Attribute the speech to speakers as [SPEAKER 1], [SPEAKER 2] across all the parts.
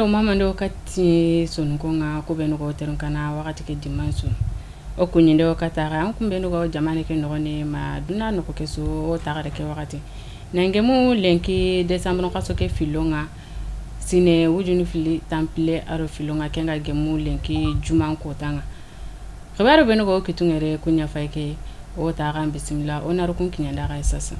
[SPEAKER 1] ro mama ndo kati sunu konga ko beno ko teron kana wakati ke dimansu o kunyinde o katara an kumbe ndo jamane ke no ne ma duna no ko keso o tagare ke wakati nangemu lenki décembre kaso ke filonga sine wujuni fili temple aro filonga kenga gemu lenki juman ko tanga khabaro beno ko kitungere kunya faike o taga bismillah ona rukun kinyanda ga sasa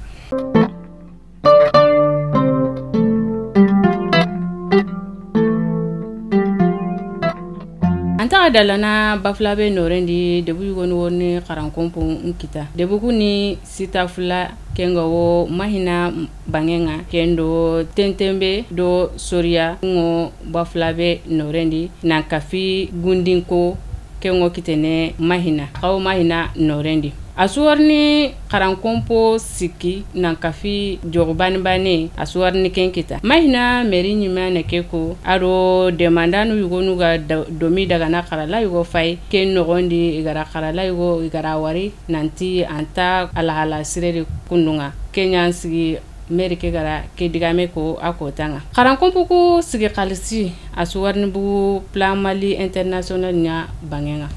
[SPEAKER 1] anta dalana baflabe norendi debu yugoni woni qarankompo nkita debu kuni sitafula kenga wo mahina bangenga kendo tentembe do soria ngo baflabe norendi na kafi gundinko kengo kitene mahina kaw mahina norendi asuwarni qarankompo siki na kafi jogbani bane asuwarni kenkita mahina meri nyima na keko aro demandanu yugonu ga domi daga na qarala yugo fay ken nogondi igara qarala yugo igara wari nanti anta alahala sireri kundunga kenyan sigi meri ke gara ke digame ko akotanga qarankompo ko sigi qalisi asuwarni bu plan mali international nya bangenga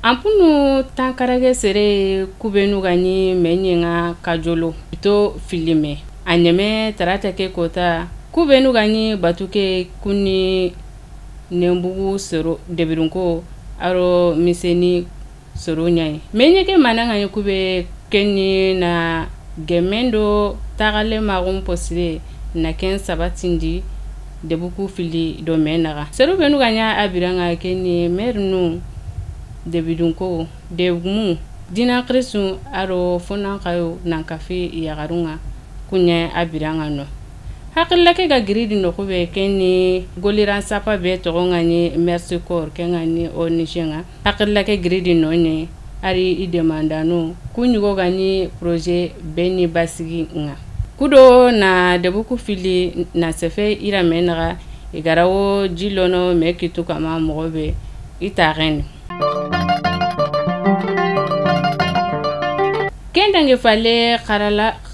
[SPEAKER 1] ampunu tankarage sere kubenu gani menyenga kajolo to filime anyeme tarata ke kota kubenu gani batuke kuni nembugu sero debirunko aro miseni soro nyai menyeke mananga kube kenni na gemendo tagale magum posire na ken sabatindi debuku fili do menaga sero benu ganya abiranga kenni mernu debidunko degumu dina kristu aro fona kayo nan kafe yagarunga kunya abiranga no hakilla ke ga gridi no kube kenni goliran sapa be to ngani merci corps kengani onishenga hakilla ke gridi no ne ari I demanda no kunyugo gani projet beni basigi nga kudo na debuku fili na sefe ira menra igarawo jilono mekitu kama mogobe itaren kendange fale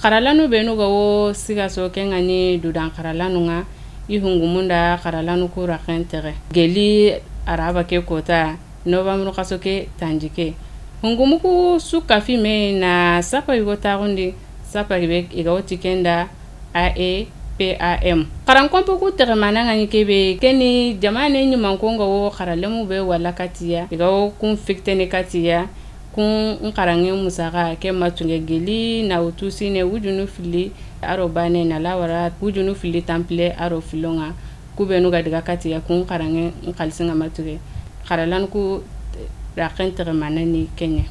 [SPEAKER 1] qarala no benu go siga so kengani dudan qarala no nga ihungumunda qarala no ko rakentere geli araba ke kota novembre kaso ke tanjike hungumuku suka fi me na sapa yugo tagundi sapa ribe igawti kenda AEPAM qarankompo ku termana ngani kebe keni jamane nyuma kongo wo qaralemu be wala katiya igawo kun fiktene katiya kun nkarange musaka ke matunge geli na utusi ne wujunu fili aro bane na lawara wujunu fili temple aro filonga kubenu ga diga katiya kun karange nkalsinga matuge qaralan ku rakentere manani Kenya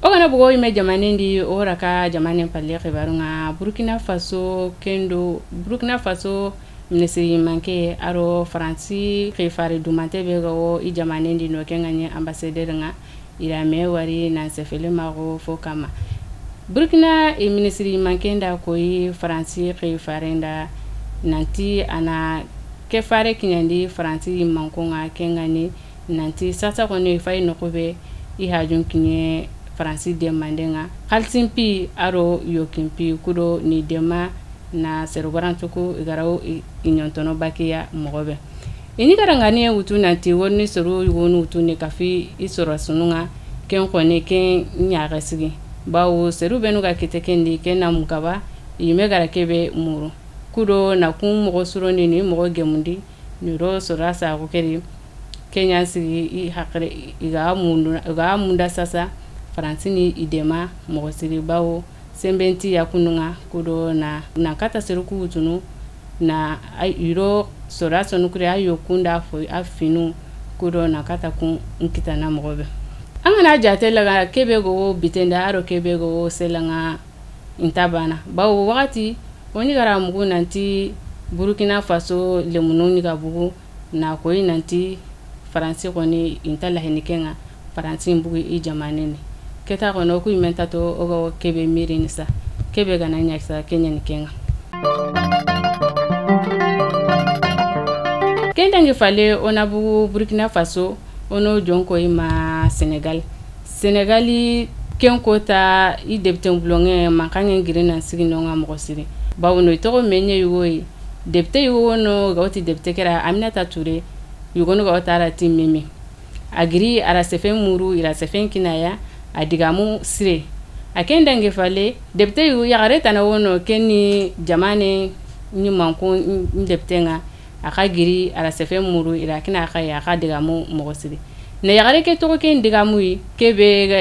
[SPEAKER 1] ogana bugo ime jamane ndi oraka jamane palle khibarunga Burkina Faso kendo Burkina Faso ministeri manke aro Franci khifari dumante bego I jamane ndi no kenganye ambassadeur nga ira mewari na sefele mago fokama Burkina ministeri manke nda koyi Franci khifari nda nanti ana ke fare kinyandi Franci mankonga kengani nanti sasa kone fay nokobe I hajun kinye Franci demandenga kalsimpi aro yokimpi kudo ni dema na serobarantuku igarawo inyontono bakiya mogobe ini karangani utu nanti woni soro wonu utu ne kafi isoro sununga ken kone ken nyaga sigi bawo seru benu ga kitekendi ken na mukaba ime gara kebe muru kudo na kun mogo suro ni mogo gemundi ni ro sora sa ko keri Kenya sigi I hakre iga munda sasa Francini idema mogo siri bawo sembenti ya kununga kudo na kata seruku utunu na iro sora sonukuri ayo kunda fo afinu kudo na kata kun nkita na mogobe angana jatela ga kebe go bitenda aro kebe go selanga intabana bawo wakati oni gara mugu nanti Burkina Faso lemununi ga bugu na koyi nanti Faransi koni intala henikenga Faransi mbugu I jamanene keta kono ku imenta to ogo kebe mirini sa kebe gana nyaksa Kenya nikenga kendange fale onabu Burkina Faso ono jonko ima Senegali ken kota I depte bulonge mankangen girina sigi nonga mo siri bawno ito menye yugo depte yugo no gawti depte kera Aminata Touré yugo no gawta ara timimi agiri ara sefen muru ira sefen kinaya adigamu sire akenda ngefale depte yugo yagare tanawono kenni jamane ni manko depte nga akagiri ara sefen muru ira kina akaya akadigamu mo siri ne yagare ke to ke ndigamu kebe ga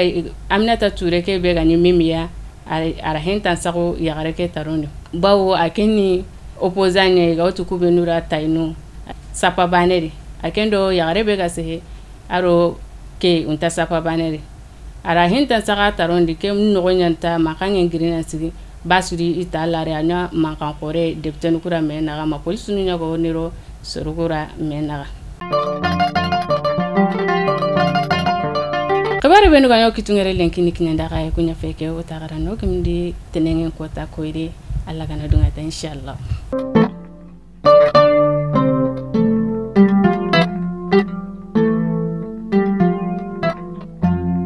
[SPEAKER 1] Aminata Touré kebe ga ni mimiya ara hentan sago yagare ke tarondo bawo akeni opposane ga otuku be nura tainu sapa baneri akendo yagare be ga se aro ke unta sapa baneri ara hentan saga tarondi ke no nyanta makangen girina sigi basuri italare anya mankan kore depten kura mena ma police nu nyago niro sorugura mena kabare benu ganyo kitungere lenkini kinyanda kay kunya feke o tagara no kimdi tenengen kota koire alla kana dunga ta inshallah.